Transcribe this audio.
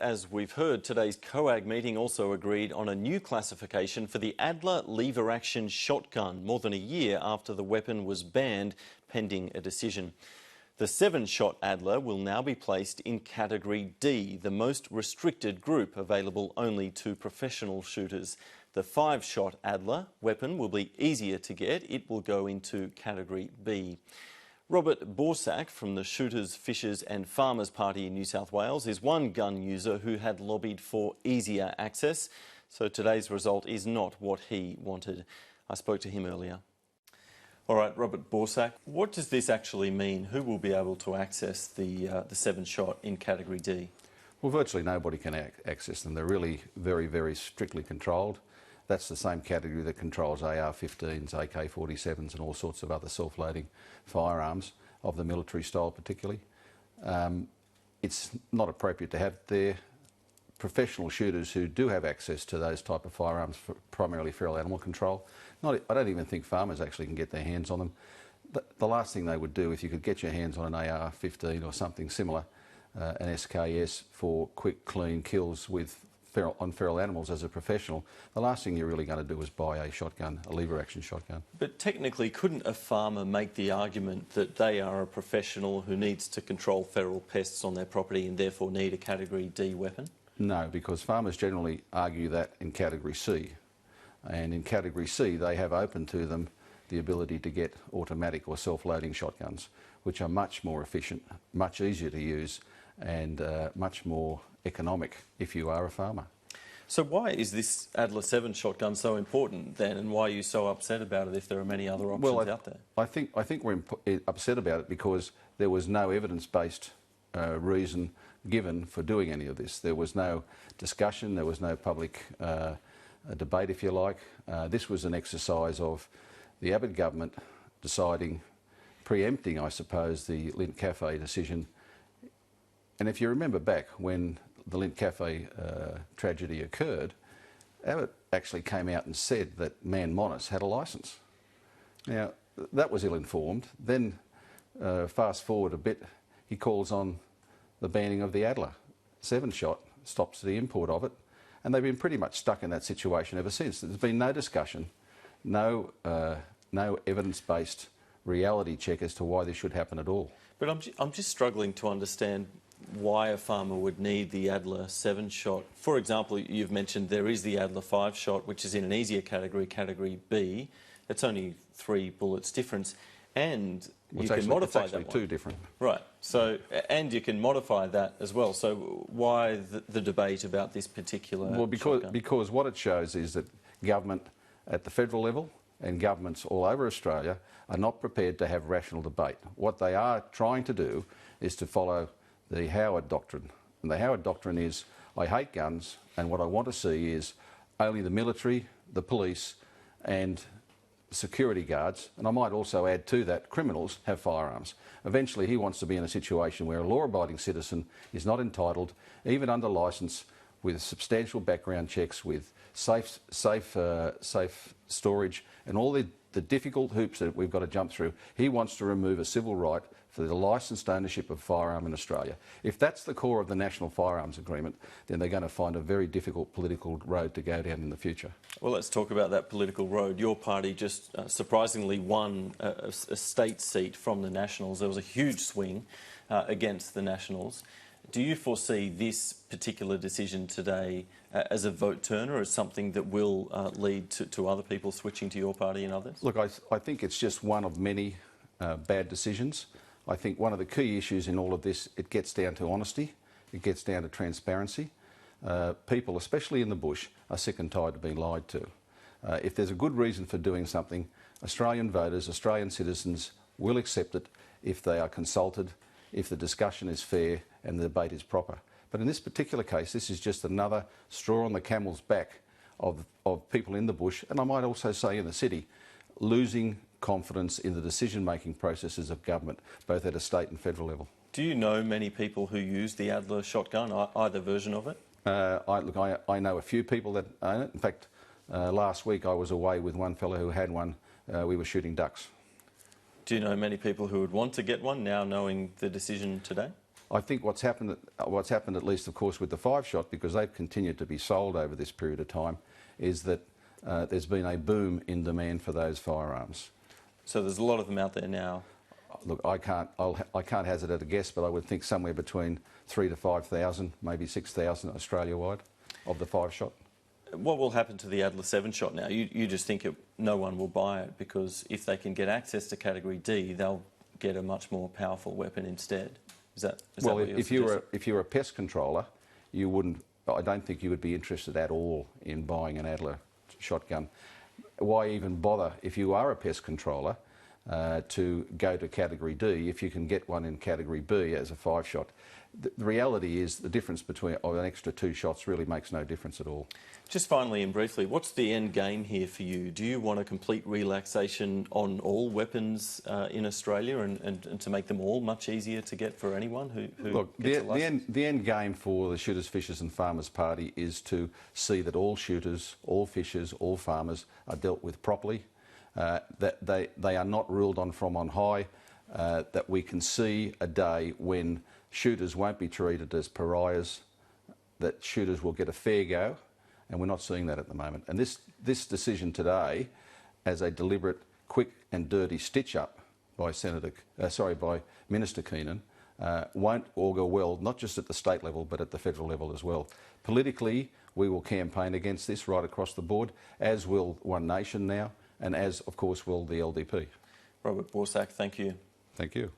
as we've heard, today's COAG meeting also agreed on a new classification for the Adler lever-action shotgun, more than a year after the weapon was banned, pending a decision. The 7-shot Adler will now be placed in Category D, the most restricted group, available only to professional shooters. The 5-shot Adler weapon will be easier to get. It will go into Category B. Robert Borsak from the Shooters, Fishers and Farmers Party in New South Wales is one gun user who had lobbied for easier access. So today's result is not what he wanted. I spoke to him earlier. All right, Robert Borsak, what does this actually mean? Who will be able to access the 7-shot in Category D? Well, virtually nobody can access them. They're really very, very strictly controlled. That's the same category that controls AR-15s, AK-47s and all sorts of other self-loading firearms of the military style particularly. It's not appropriate to have there. Professional shooters who do have access to those type of firearms, for primarily feral animal control. I don't even think farmers actually can get their hands on them. The last thing they would do, if you could get your hands on an AR-15 or something similar, an SKS for quick, clean kills on feral animals as a professional, the last thing you're really going to do is buy a shotgun, a lever-action shotgun. But technically, couldn't a farmer make the argument that they are a professional who needs to control feral pests on their property and therefore need a Category D weapon? No, because farmers generally argue that in Category C. And in Category C, they have open to them the ability to get automatic or self-loading shotguns, which are much more efficient, much easier to use, and much more economic if you are a farmer. So why is this Adler 7 shotgun so important then, and why are you so upset about it if there are many other options out there? I think we're upset about it because there was no evidence-based reason given for doing any of this. There was no discussion, there was no public debate, if you like. This was an exercise of the Abbott government deciding, preempting, I suppose, the Lint Cafe decision. And if you remember back when the Lint Cafe tragedy occurred, Abbott actually came out and said that Man Monis had a licence. Now, that was ill-informed. Then, fast forward a bit, he calls on the banning of the Adler 7-shot, stops the import of it, and they've been pretty much stuck in that situation ever since. There's been no discussion, no evidence-based reality check as to why this should happen at all. But I'm just struggling to understand why a farmer would need the Adler 7-shot. For example, you've mentioned there is the Adler 5-shot, which is in an easier category, Category B. It's only 3 bullets difference, and you can modify that one. It's actually 2 different. Right. So, and you can modify that as well. So why the debate about this particular shotgun? Because what it shows is that government at the federal level and governments all over Australia are not prepared to have rational debate. What they are trying to do is to follow the Howard Doctrine. And the Howard Doctrine is, I hate guns, and what I want to see is only the military, the police and security guards, and I might also add to that, criminals, have firearms. Eventually he wants to be in a situation where a law-abiding citizen is not entitled, even under licence, with substantial background checks, with safe storage, and all the difficult hoops that we've got to jump through. He wants to remove a civil right for the licensed ownership of firearm in Australia. If that's the core of the National Firearms Agreement, then they're going to find a very difficult political road to go down in the future. Well, let's talk about that political road. Your party just surprisingly won a state seat from the Nationals. There was a huge swing against the Nationals. Do you foresee this particular decision today as a vote turner, or as something that will lead to other people switching to your party and others? Look, I think it's just one of many bad decisions. I think one of the key issues in all of this, it gets down to honesty, it gets down to transparency. People, especially in the bush, are sick and tired of being lied to. If there's a good reason for doing something, Australian voters, Australian citizens will accept it if they are consulted, if the discussion is fair and the debate is proper. But in this particular case, this is just another straw on the camel's back of people in the bush, and I might also say in the city, losing confidence in the decision-making processes of government, both at a state and federal level. Do you know many people who use the Adler shotgun, either version of it? I know a few people that own it. In fact, last week I was away with one fellow who had one. We were shooting ducks. Do you know many people who would want to get one now, knowing the decision today? I think what's happened at least, of course, with the 5-shot, because they've continued to be sold over this period of time, is that there's been a boom in demand for those firearms. So there's a lot of them out there now. Look, I can't hazard at a guess, but I would think somewhere between 3,000 to 5,000, maybe 6,000 Australia-wide of the 5-shot. What will happen to the Adler 7-shot now? You just think no one will buy it because if they can get access to Category D, they'll get a much more powerful weapon instead. Is that well, what you're if you're a pest controller, you wouldn't. I don't think you would be interested at all in buying an Adler shotgun. Why even bother if you are a pest controller to go to Category D if you can get one in Category B as a 5-shot? The reality is the difference between an extra 2 shots really makes no difference at all. Just finally and briefly, what's the end game here for you? Do you want a complete relaxation on all weapons in Australia and to make them all much easier to get for anyone who Look, gets a license? the end game for the Shooters, Fishers and Farmers Party is to see that all shooters, all fishers, all farmers are dealt with properly, that they are not ruled on from on high, that we can see a day when shooters won't be treated as pariahs, that shooters will get a fair go, and we're not seeing that at the moment. And this decision today, as a deliberate, quick and dirty stitch-up by Minister Keenan, won't augur well, not just at the state level, but at the federal level as well. Politically, we will campaign against this right across the board, as will One Nation now, and as, of course, will the LDP. Robert Borsak, thank you. Thank you.